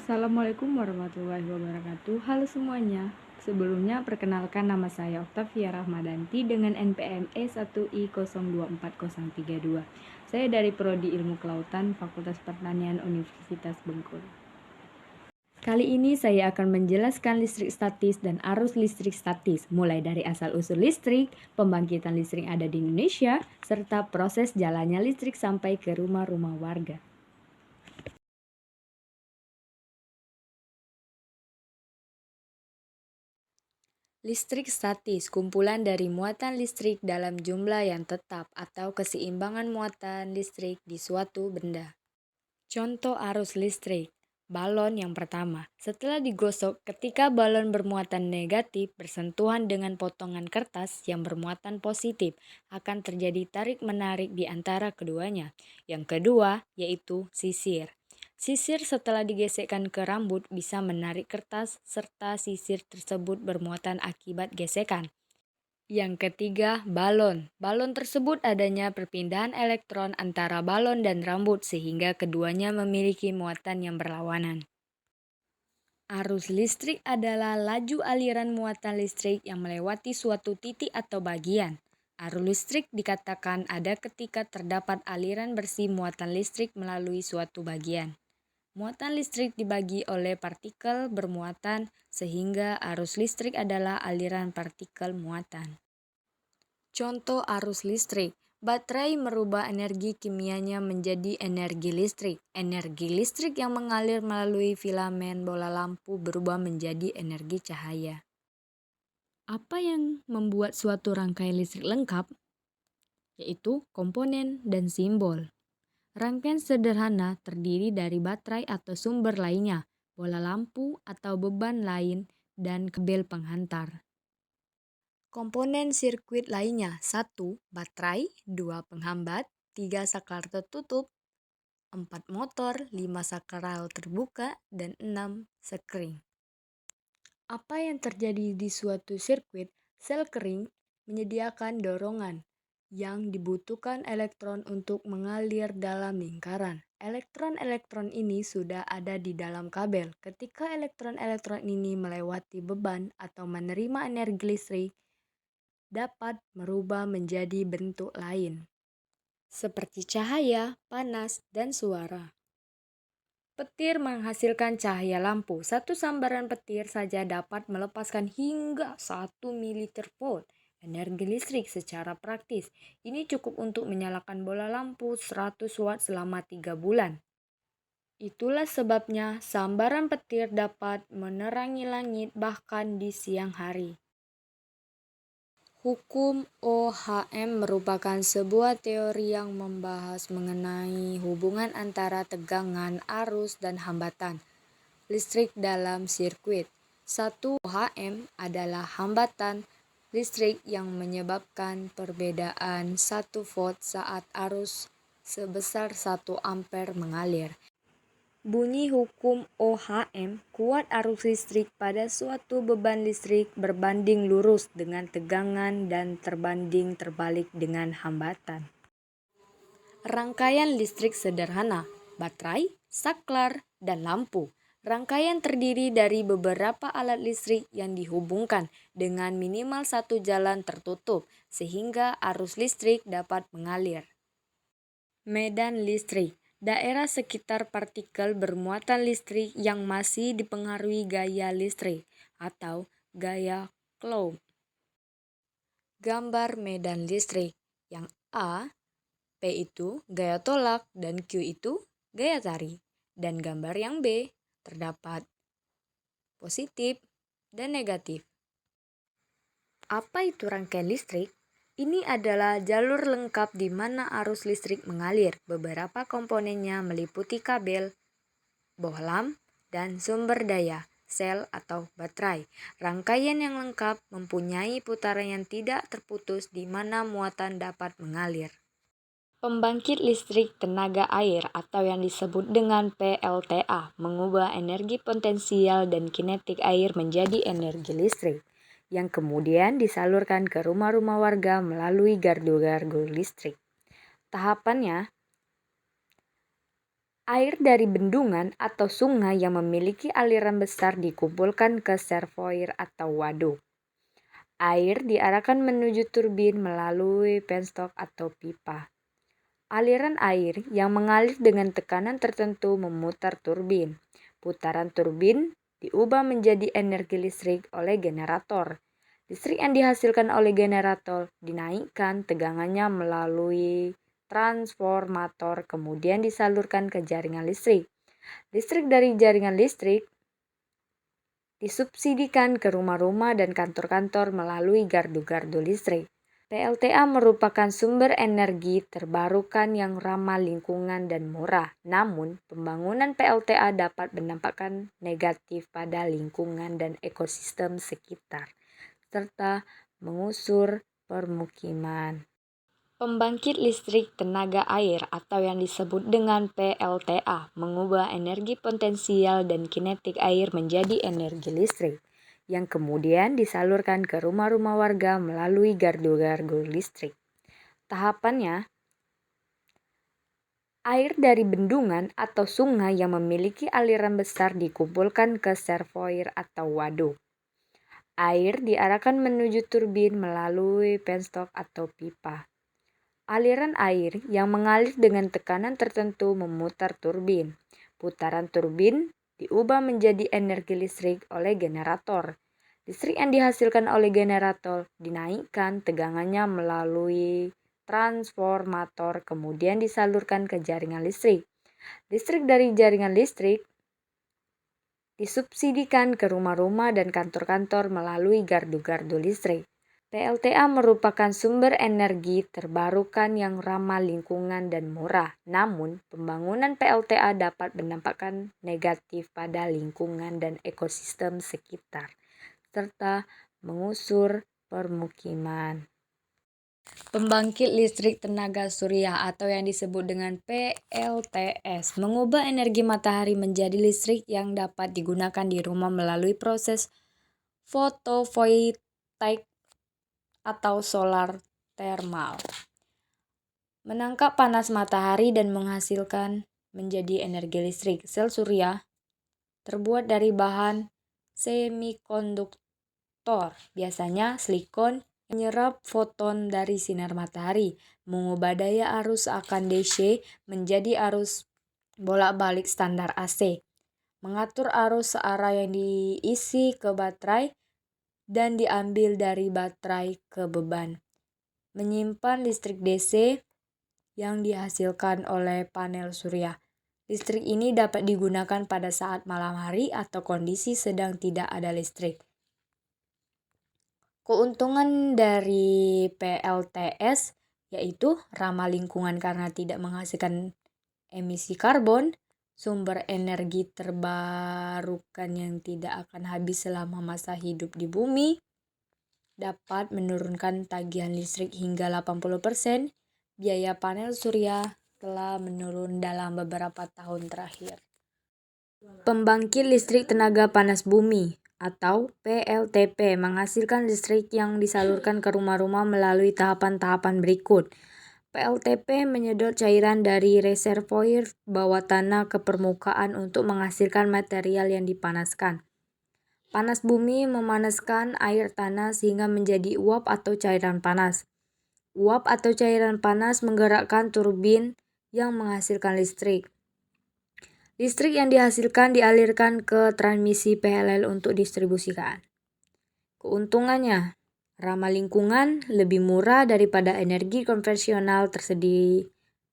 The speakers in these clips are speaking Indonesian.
Assalamualaikum warahmatullahi wabarakatuh. Halo semuanya. Sebelumnya perkenalkan nama saya Oktavia Rahmadanti dengan NPM E1I024032. Saya dari Prodi Ilmu Kelautan Fakultas Pertanian Universitas Bengkulu. Kali ini saya akan menjelaskan listrik statis dan arus listrik statis, mulai dari asal-usul listrik, pembangkitan listrik ada di Indonesia, serta proses jalannya listrik sampai ke rumah-rumah warga. Listrik statis, kumpulan dari muatan listrik dalam jumlah yang tetap atau keseimbangan muatan listrik di suatu benda. Contoh arus listrik. Balon yang pertama, setelah digosok, ketika balon bermuatan negatif bersentuhan dengan potongan kertas yang bermuatan positif, akan terjadi tarik-menarik di antara keduanya. Yang kedua, yaitu sisir. Sisir setelah digesekkan ke rambut bisa menarik kertas serta sisir tersebut bermuatan akibat gesekan. Yang ketiga, balon. Balon tersebut adanya perpindahan elektron antara balon dan rambut sehingga keduanya memiliki muatan yang berlawanan. Arus listrik adalah laju aliran muatan listrik yang melewati suatu titik atau bagian. Arus listrik dikatakan ada ketika terdapat aliran bersih muatan listrik melalui suatu bagian. Muatan listrik dibagi oleh partikel bermuatan sehingga arus listrik adalah aliran partikel muatan. Contoh arus listrik. Baterai merubah energi kimianya menjadi energi listrik. Energi listrik yang mengalir melalui filamen bola lampu berubah menjadi energi cahaya. Apa yang membuat suatu rangkaian listrik lengkap? Yaitu komponen dan simbol. Rangkaian sederhana terdiri dari baterai atau sumber lainnya, bola lampu atau beban lain, dan kabel penghantar. Komponen sirkuit lainnya 1. Baterai, 2. Penghambat, 3. saklar tertutup, 4. Motor, 5. saklar terbuka, dan 6. sekring. Apa yang terjadi di suatu sirkuit? Sel kering menyediakan dorongan yang dibutuhkan elektron untuk mengalir dalam lingkaran. Elektron-elektron ini sudah ada di dalam kabel. Ketika elektron-elektron ini melewati beban atau menerima energi listrik, dapat merubah menjadi bentuk lain, seperti cahaya, panas, dan suara. Petir menghasilkan cahaya lampu. Satu sambaran petir saja dapat melepaskan hingga 1 mV energi listrik secara praktis. Ini cukup untuk menyalakan bola lampu 100 watt selama 3 bulan. Itulah sebabnya sambaran petir dapat menerangi langit bahkan di siang hari. Hukum Ohm merupakan sebuah teori yang membahas mengenai hubungan antara tegangan, arus, dan hambatan listrik dalam sirkuit. 1 Ohm adalah hambatan listrik yang menyebabkan perbedaan 1 volt saat arus sebesar 1 ampere mengalir. Bunyi hukum Ohm, kuat arus listrik pada suatu beban listrik berbanding lurus dengan tegangan dan terbanding terbalik dengan hambatan. Rangkaian listrik sederhana, baterai, saklar, dan lampu. Rangkaian terdiri dari beberapa alat listrik yang dihubungkan dengan minimal satu jalan tertutup sehingga arus listrik dapat mengalir. Medan listrik. Daerah sekitar partikel bermuatan listrik yang masih dipengaruhi gaya listrik atau gaya Coulomb. Gambar medan listrik. Yang A, P itu gaya tolak dan Q itu gaya tarik. Dan gambar yang B terdapat positif dan negatif. Apa itu rangkaian listrik? Ini adalah jalur lengkap di mana arus listrik mengalir. Beberapa komponennya meliputi kabel, bohlam, dan sumber daya, sel atau baterai. Rangkaian yang lengkap mempunyai putaran yang tidak terputus di mana muatan dapat mengalir. Pembangkit listrik tenaga air atau yang disebut dengan PLTA mengubah energi potensial dan kinetik air menjadi energi listrik, yang kemudian disalurkan ke rumah-rumah warga melalui gardu-gardu listrik. Tahapannya Air dari bendungan atau sungai yang memiliki aliran besar dikumpulkan ke reservoir atau waduk. Air diarahkan menuju turbin melalui penstock atau pipa. Aliran air yang mengalir dengan tekanan tertentu memutar turbin. Putaran turbin diubah menjadi energi listrik oleh generator. Listrik yang dihasilkan oleh generator dinaikkan tegangannya melalui transformator, kemudian disalurkan ke jaringan listrik. Listrik dari jaringan listrik disubsidikan ke rumah-rumah dan kantor-kantor melalui gardu-gardu listrik. PLTA merupakan sumber energi terbarukan yang ramah lingkungan dan murah. Namun, pembangunan PLTA dapat berdampak negatif pada lingkungan dan ekosistem sekitar, serta mengusur permukiman. Pembangkit listrik tenaga air atau yang disebut dengan PLTA mengubah energi potensial dan kinetik air menjadi energi listrik yang kemudian disalurkan ke rumah-rumah warga melalui gardu-gardu listrik. Tahapannya, air dari bendungan atau sungai yang memiliki aliran besar dikumpulkan ke reservoir atau waduk. Air diarahkan menuju turbin melalui penstock atau pipa. Aliran air yang mengalir dengan tekanan tertentu memutar turbin. Putaran turbin diubah menjadi energi listrik oleh generator. Listrik yang dihasilkan oleh generator dinaikkan tegangannya melalui transformator, kemudian disalurkan ke jaringan listrik. Listrik dari jaringan listrik disubsidikan ke rumah-rumah dan kantor-kantor melalui gardu-gardu listrik. PLTA merupakan sumber energi terbarukan yang ramah lingkungan dan murah. Namun, pembangunan PLTA dapat berdampak negatif pada lingkungan dan ekosistem sekitar, serta mengusur permukiman. Pembangkit listrik tenaga surya atau yang disebut dengan PLTS mengubah energi matahari menjadi listrik yang dapat digunakan di rumah melalui proses fotovoltaik atau solar thermal. Menangkap panas matahari dan menghasilkan menjadi energi listrik. Sel surya terbuat dari bahan semikonduktor, biasanya silikon, menyerap foton dari sinar matahari, mengubah daya arus akan DC menjadi arus bolak-balik standar AC, mengatur arus searah yang diisi ke baterai dan diambil dari baterai ke beban, menyimpan listrik DC yang dihasilkan oleh panel surya. Listrik ini dapat digunakan pada saat malam hari atau kondisi sedang tidak ada listrik. Keuntungan dari PLTS yaitu ramah lingkungan karena tidak menghasilkan emisi karbon, sumber energi terbarukan yang tidak akan habis selama masa hidup di bumi, dapat menurunkan tagihan listrik hingga 80%, biaya panel surya telah menurun dalam beberapa tahun terakhir. Pembangkit listrik tenaga panas bumi atau PLTP menghasilkan listrik yang disalurkan ke rumah-rumah melalui tahapan-tahapan berikut. PLTP menyedot cairan dari reservoir bawah tanah ke permukaan untuk menghasilkan material yang dipanaskan. Panas bumi memanaskan air tanah sehingga menjadi uap atau cairan panas. Uap atau cairan panas menggerakkan turbin yang menghasilkan listrik. Listrik yang dihasilkan dialirkan ke transmisi PLL untuk distribusikan. Keuntungannya, ramah lingkungan, lebih murah daripada energi konvensional,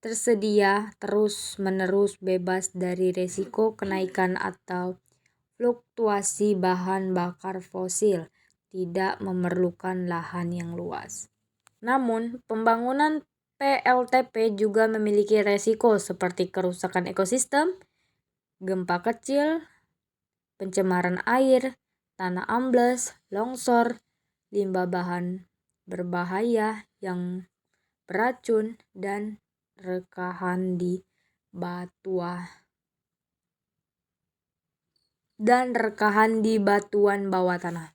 tersedia terus-menerus, bebas dari resiko kenaikan atau fluktuasi bahan bakar fosil, tidak memerlukan lahan yang luas. Namun, pembangunan PLTP juga memiliki resiko seperti kerusakan ekosistem, gempa kecil, pencemaran air, tanah ambles, longsor, limbah bahan berbahaya yang beracun, dan rekahan di batuan bawah tanah.